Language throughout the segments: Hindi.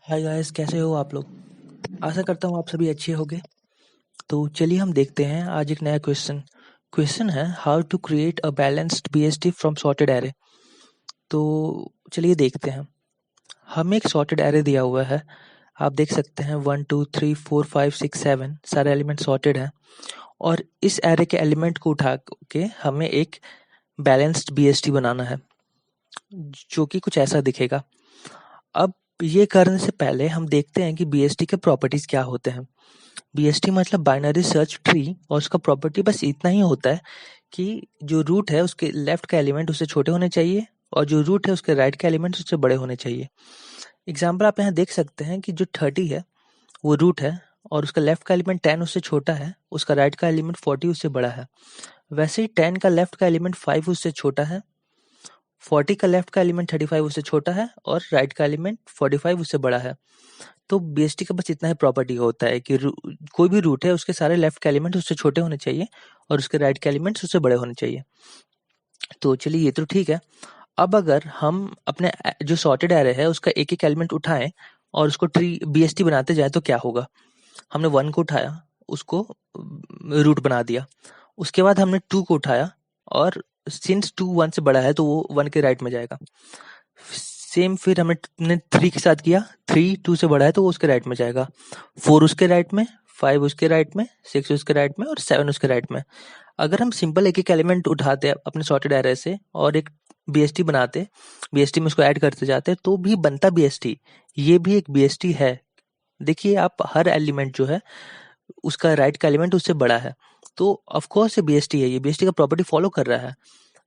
हाय गाइस, कैसे हो आप लोग। आशा करता हूँ आप सभी अच्छे होंगे। तो चलिए हम देखते हैं आज एक नया क्वेश्चन। क्वेश्चन है how to create a balanced BST from sorted array. तो चलिए देखते हैं। हमें एक सॉर्टेड एरे दिया हुआ है। आप देख सकते हैं 1 2 3 4 5 6 7 सारे एलिमेंट सॉर्टेड हैं। और इस एरे के एलिमेंट को उठा के हमें एक बैलेंस्ड बीएसटी बनाना है, जो कि कुछ ऐसा दिखेगा। अब ये करने से पहले हम देखते हैं कि बीएसटी के प्रॉपर्टीज क्या होते हैं। बीएसटी मतलब बाइनरी सर्च ट्री, और उसका प्रॉपर्टी बस इतना ही होता है कि जो रूट है उसके लेफ्ट का एलिमेंट उससे छोटे होने चाहिए, और जो रूट है उसके राइट के एलिमेंट उससे बड़े होने चाहिए। एग्जाम्पल आप यहाँ देख सकते हैं कि जो 30 है वो रूट है, और उसका लेफ्ट का एलिमेंट 10 उससे छोटा है, उसका राइट का एलिमेंट 40 उससे बड़ा है। वैसे ही 10 का लेफ्ट का एलिमेंट 5 उससे छोटा है, 40 का लेफ्ट का एलिमेंट 35 उससे छोटा है, और राइट का एलिमेंट 45 उससे बड़ा है। तो बीएसटी का बस इतना ही प्रॉपर्टी होता है कि कोई भी रूट है उसके सारे लेफ्ट के एलिमेंट उससे छोटे होने चाहिए, और उसके राइट के एलिमेंट्स उससे बड़े होने चाहिए। तो चलिए ये तो ठीक है। अब अगर हम अपने जो सॉर्टेड एरे है उसका एक एक एलिमेंट उठाएं और उसको ट्री बीएसटी बनाते जाए तो क्या होगा। हमने 1 को उठाया, उसको रूट बना दिया। उसके बाद हमने 2 को उठाया, और सिंस 2 1 से बड़ा है तो वो 1 के राइट में जाएगा। सेम फिर हमने 3 के साथ किया, 3 2 से बड़ा है तो वो उसके राइट में जाएगा। 4 उसके राइट में, 5 उसके राइट में, 6 उसके राइट में, और 7 उसके राइट में। अगर हम सिंपल एक एक एलिमेंट उठाते अपने सॉर्टेड एरे से और एक बीएसटी बनाते, बीएसटी में उसको ऐड करते जाते, तो भी बनता बीएसटी। ये भी एक बीएसटी है। देखिए आप, हर एलिमेंट जो है उसका राइट का एलिमेंट उससे बड़ा है, तो ऑफ कोर्स ये बीएसटी है। ये बीएसटी का प्रॉपर्टी फॉलो कर रहा है,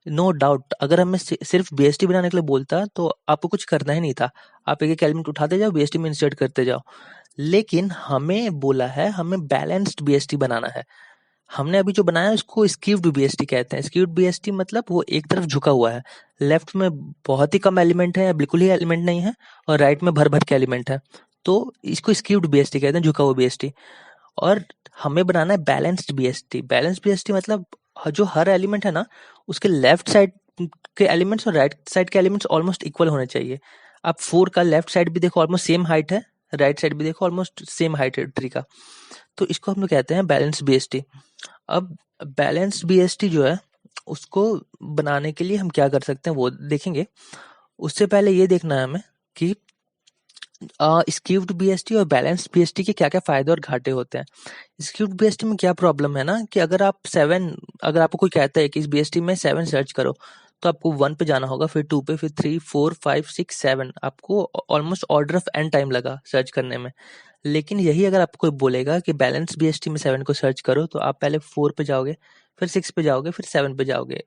नो डाउट। अगर हमें सिर्फ बीएसटी बनाने के लिए बोलता तो आपको कुछ करना ही नहीं था। आप एक एक एलिमेंट उठाते जाओ, बीएसटी में इंसर्ट करते जाओ। लेकिन हमें बोला है हमें बैलेंस्ड बीएसटी बनाना है। हमने अभी जो बनाया उसको स्क्यूड बीएसटी कहते हैं। स्क्यूड बीएसटी मतलब वो एक तरफ झुका हुआ है, लेफ्ट में बहुत ही कम एलिमेंट है या बिल्कुल ही एलिमेंट नहीं है, और राइट में भर भर के एलिमेंट है। तो इसको स्क्यूड बीएसटी कहते हैं, झुका हुआ बीएसटी। और हमें बनाना है बैलेंस्ड बीएसटी। बैलेंस्ड बीएसटी मतलब जो हर एलिमेंट है ना, उसके लेफ्ट साइड के एलिमेंट्स और राइट साइड के एलिमेंट्स ऑलमोस्ट इक्वल होने चाहिए। आप 4 का लेफ्ट साइड भी देखो ऑलमोस्ट सेम हाइट है, राइट साइड भी देखो ऑलमोस्ट सेम हाइट है ट्री का। तो इसको हम लोग कहते हैं बैलेंस बीएसटी। अब बैलेंस बीएसटी जो है उसको बनाने के लिए हम क्या कर सकते हैं वो देखेंगे। उससे पहले ये देखना है हमें कि स्क्यूड बीएसटी और बैलेंस्ड बीएसटी के क्या क्या फायदे और घाटे होते हैं। स्क्यूड बीएसटी में क्या प्रॉब्लम है ना कि अगर आपको कोई कहता है कि इस बीएसटी में 7 सर्च करो, तो आपको 1 पे जाना होगा, फिर 2 पे, फिर 3 4 5 6 7। आपको almost order of n time लगा सर्च करने में। लेकिन यही अगर आपको कोई बोलेगा कि बैलेंस बीएसटी में 7 को सर्च करो, तो आप पहले 4 पे जाओगे, फिर 6 पे जाओगे, फिर 7 पे जाओगे।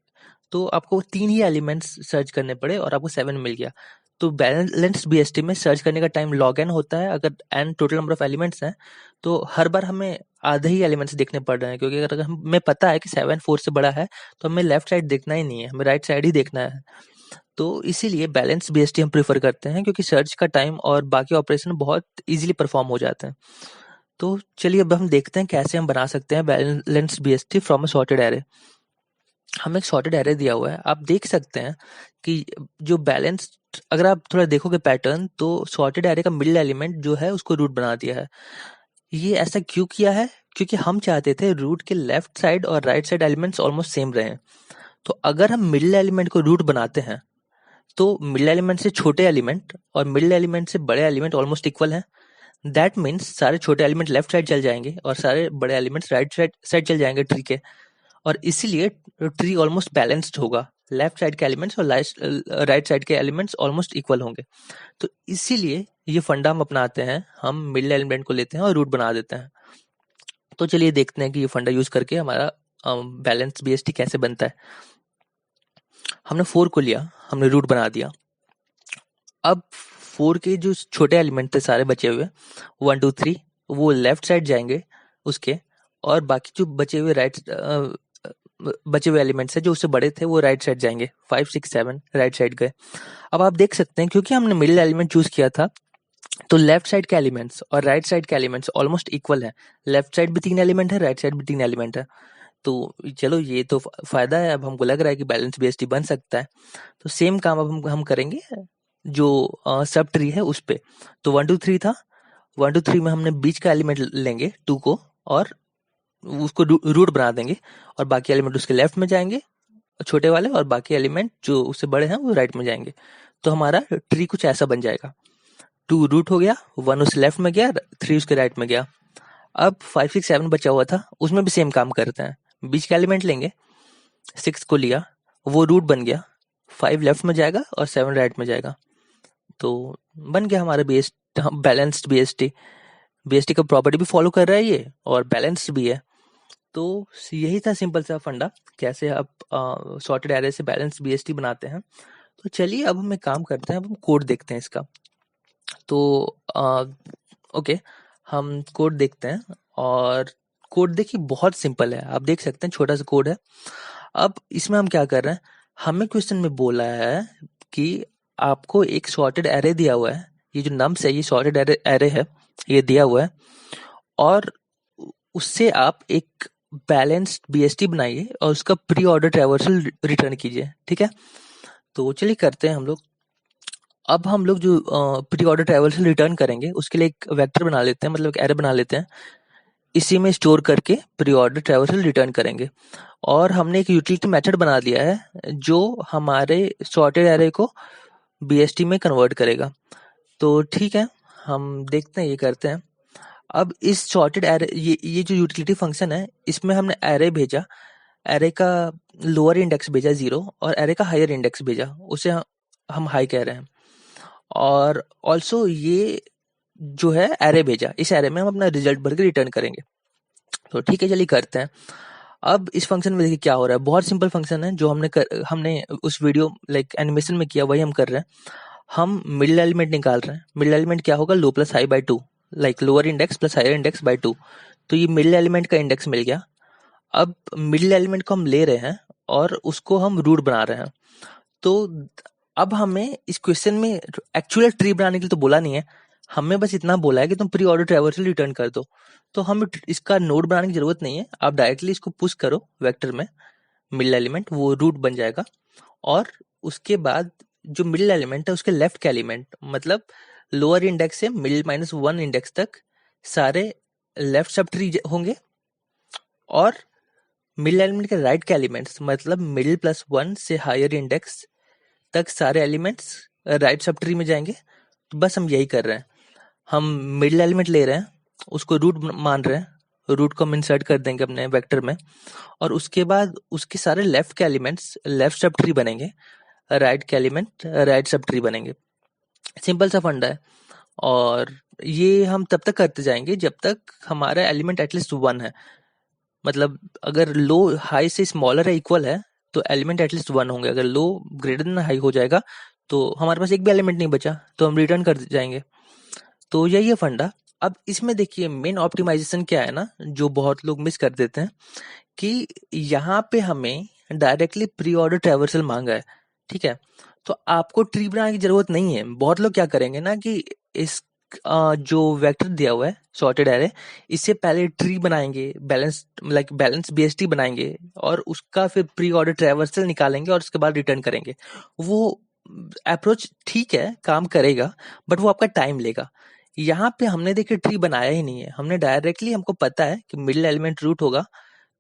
तो आपको 3 ही एलिमेंट्स सर्च करने पड़े और आपको 7 मिल गया। तो बैलेंस्ड बीएसटी में सर्च करने का टाइम लॉग एन होता है। अगर n total number of elements हैं तो हर बार हमें आधे ही एलिमेंट्स देखने पड़ रहे हैं, क्योंकि अगर हमें पता है कि 7 4 से बड़ा है तो हमें लेफ्ट साइड देखना ही नहीं है, हमें राइट साइड ही देखना है। तो इसीलिए बैलेंस बीएसटी हम प्रेफर करते हैं, क्योंकि सर्च का टाइम और बाकी ऑपरेशन बहुत इजीली परफॉर्म हो जाते हैं। तो चलिए अब हम देखते हैं कैसे हम बना सकते हैं balanced BST from a sorted array. हमें एक सॉर्टेड एरे दिया हुआ है, आप देख सकते हैं कि जो बैलेंस, अगर आप थोड़ा देखोगे पैटर्न, तो सॉर्टेड एरे का मिडिल एलिमेंट जो है उसको रूट बना दिया है। ये ऐसा क्यों किया है? क्योंकि हम चाहते थे रूट के लेफ्ट साइड और right side elements almost same रहे। तो अगर हम मिडिल एलिमेंट को रूट बनाते हैं तो मिडिल एलिमेंट से छोटे एलिमेंट और मिडिल एलिमेंट से बड़े एलिमेंट ऑलमोस्ट इक्वल हैं। दैट मीन्स सारे छोटे एलिमेंट लेफ्ट साइड चल जाएंगे और सारे बड़े एलिमेंट्स राइट साइड चल जाएंगे ट्री के। और इसीलिए ट्री ऑलमोस्ट बैलेंस्ड होगा, लेफ्ट साइड के एलिमेंट्स और राइट साइड के एलिमेंट्स ऑलमोस्ट इक्वल होंगे। तो इसीलिए ये फंडा हम अपनाते हैं, हम मिडिल एलिमेंट को लेते हैं और रूट बना देते हैं। तो चलिए देखते हैं कि ये फंडा यूज करके हमारा बैलेंस बीएसटी कैसे बनता है। हमने 4 को लिया, हमने रूट बना दिया। अब 4 के जो छोटे एलिमेंट थे सारे बचे हुए 1 2 3, वो लेफ्ट साइड जाएंगे उसके, और बाकी जो बचे हुए एलिमेंट्स है जो उससे बड़े थे वो राइट साइड जाएंगे। 5 6 7 राइट साइड गए। अब आप देख सकते हैं क्योंकि हमने मिडिल एलिमेंट चूज किया था, तो लेफ्ट साइड के एलिमेंट्स और राइट साइड के एलिमेंट्स ऑलमोस्ट इक्वल है। लेफ्ट साइड भी 3 एलिमेंट है, राइट साइड भी 3 एलिमेंट है। तो चलो ये तो फायदा है, अब हमको लग रहा है कि बैलेंस बीएसटी बन सकता है। तो सेम काम अब हम करेंगे जो सब ट्री है उस पे। तो 1 2 3 था, 1 2 3 में हमने बीच का एलिमेंट लेंगे 2 को और उसको रूट बना देंगे, और बाकी एलिमेंट उसके लेफ्ट में जाएंगे छोटे वाले, और बाकी एलिमेंट जो उससे बड़े हैं वो राइट में जाएंगे। तो हमारा ट्री कुछ ऐसा बन जाएगा। 2 रूट हो गया, 1 उसके लेफ्ट में गया, 3 उसके राइट में गया। अब 5 6 7 बचा हुआ था, उसमें भी सेम काम करते हैं। बीच का एलिमेंट लेंगे, 6 को लिया, वो रूट बन गया, 5 लेफ्ट में जाएगा और 7 राइट में जाएगा। तो बन गया हमारा बैलेंस्ड बीएसटी। बीएसटी का प्रॉपर्टी भी फॉलो कर रहा है ये, और बैलेंस्ड भी है। तो यही था सिंपल सा फंडा, कैसे आप सॉर्टेड एरे से बैलेंस्ड बीएसटी बनाते हैं। तो चलिए अब हम एक काम करते हैं, अब हम कोड देखते हैं इसका। तो ओके, हम कोड देखते हैं, और कोड देखिए बहुत सिंपल है, आप देख सकते हैं छोटा सा कोड है। अब इसमें हम क्या कर रहे हैं, हमें क्वेश्चन में बोला है कि आपको एक सॉर्टेड एरे दिया हुआ है, ये जो नम्स है ये सॉर्टेड एरे है, ये दिया हुआ है, और उससे आप एक बैलेंस्ड बीएसटी बनाइए और उसका प्री ऑर्डर ट्रैवर्सल रिटर्न कीजिए। ठीक है, तो चलिए करते हैं हम लोग। अब हम लोग जो प्री ऑर्डर ट्रैवर्सल रिटर्न करेंगे उसके लिए एक वेक्टर बना लेते हैं, मतलब एक एरे बना लेते हैं, इसी में स्टोर करके प्री ऑर्डर ट्रैवर्सल रिटर्न करेंगे। और हमने एक यूटिलिटी मेथड बना दिया है जो हमारे सॉर्टेड एरे को बीएसटी में कन्वर्ट करेगा। तो ठीक है, हम देखते हैं, ये करते हैं। अब इस सॉर्टेड एरे, ये जो यूटिलिटी फंक्शन है, इसमें हमने एरे भेजा, एरे का लोअर इंडेक्स भेजा 0 और एरे का हायर इंडेक्स भेजा, उसे हम हाई कह रहे हैं। और ऑल्सो ये जो है एरे भेजा, इस एरे में हम अपना रिजल्ट भर के रिटर्न करेंगे। तो ठीक है, चलिए करते हैं। अब इस फंक्शन में देखिए क्या हो रहा है, बहुत सिंपल फंक्शन है जो हमने उस वीडियो एनिमेशन में किया, वही हम कर रहे हैं। हम मिडिल एलिमेंट निकाल रहे हैं। मिडिल एलिमेंट क्या होगा, low plus high by 2, lower index plus higher index by 2। तो ये मिडिल एलिमेंट का इंडेक्स मिल गया। अब मिडिल एलिमेंट को हम ले रहे हैं और उसको हम रूट बना रहे हैं। तो अब हमें इस क्वेश्चन में एक्चुअल ट्री बनाने के लिए तो बोला नहीं है, हमें बस इतना बोला है कि तुम प्री ऑर्डर ट्रैवर्सल रिटर्न कर दो। तो हम इसका नोड बनाने की जरूरत नहीं है, आप डायरेक्टली इसको पुश करो वेक्टर में, मिडिल एलिमेंट वो रूट बन जाएगा। और उसके बाद जो मिडिल एलिमेंट है उसके लेफ्ट के एलिमेंट, मतलब लोअर इंडेक्स से मिडिल -1 इंडेक्स तक सारे लेफ्ट सब ट्री होंगे, और मिडिल एलिमेंट के राइट के एलिमेंट्स, मतलब मिडिल +1 से हायर इंडेक्स तक सारे एलिमेंट्स राइट सब ट्री में जाएंगे। तो बस हम यही कर रहे हैं, हम मिडिल एलिमेंट ले रहे हैं, उसको रूट मान रहे हैं, रूट को हम इंसर्ट कर देंगे अपने वेक्टर में, और उसके बाद उसके सारे लेफ्ट के एलिमेंट्स लेफ्ट सब ट्री बनेंगे, राइट के एलिमेंट राइट सब ट्री बनेंगे। सिंपल सा फंडा है, और ये हम तब तक करते जाएंगे जब तक हमारा एलिमेंट एटलीस्ट 1 है। मतलब अगर लो हाई से स्मॉलर है इक्वल है तो एलिमेंट एटलीस्ट 1 होंगे, अगर लो ग्रेटर देन हाई हो जाएगा तो हमारे पास एक भी एलिमेंट नहीं बचा, तो हम रिटर्न कर जाएंगे। तो यही है फंडा। अब इसमें देखिए मेन ऑप्टिमाइजेशन क्या है ना, जो बहुत लोग मिस कर देते हैं, कि यहाँ पे हमें डायरेक्टली प्री ऑर्डर ट्रैवर्सल मांगा है। ठीक है, तो आपको ट्री बनाने की जरूरत नहीं है। बहुत लोग क्या करेंगे ना कि इस जो वेक्टर दिया हुआ है सॉर्टेड एरे, इससे पहले ट्री बनाएंगे, बैलेंस बीएसटी बनाएंगे, और उसका फिर प्री ऑर्डर ट्रैवर्सल निकालेंगे और उसके बाद रिटर्न करेंगे। वो अप्रोच ठीक है, काम करेगा, बट वो आपका टाइम लेगा। यहाँ पे हमने देखिए ट्री बनाया ही नहीं है, हमने डायरेक्टली, हमको पता है कि मिडिल एलिमेंट रूट होगा,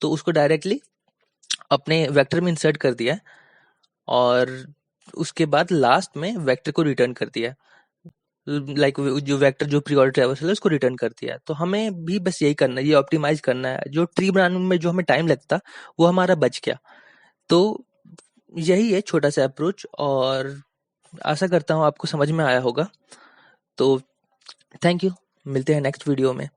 तो उसको डायरेक्टली अपने वेक्टर में इंसर्ट कर दिया है, और उसके बाद लास्ट में वेक्टर को रिटर्न कर दिया, जो वेक्टर जो प्री ऑर्डर ट्रैवर्सल है उसको रिटर्न कर दिया। तो हमें भी बस यही करना है, ये ऑप्टिमाइज करना है, जो ट्री बनाने में जो हमें टाइम लगता वो हमारा बच गया। तो यही है छोटा सा अप्रोच, और आशा करता हूँ आपको समझ में आया होगा। तो थैंक यू, मिलते हैं नेक्स्ट वीडियो में।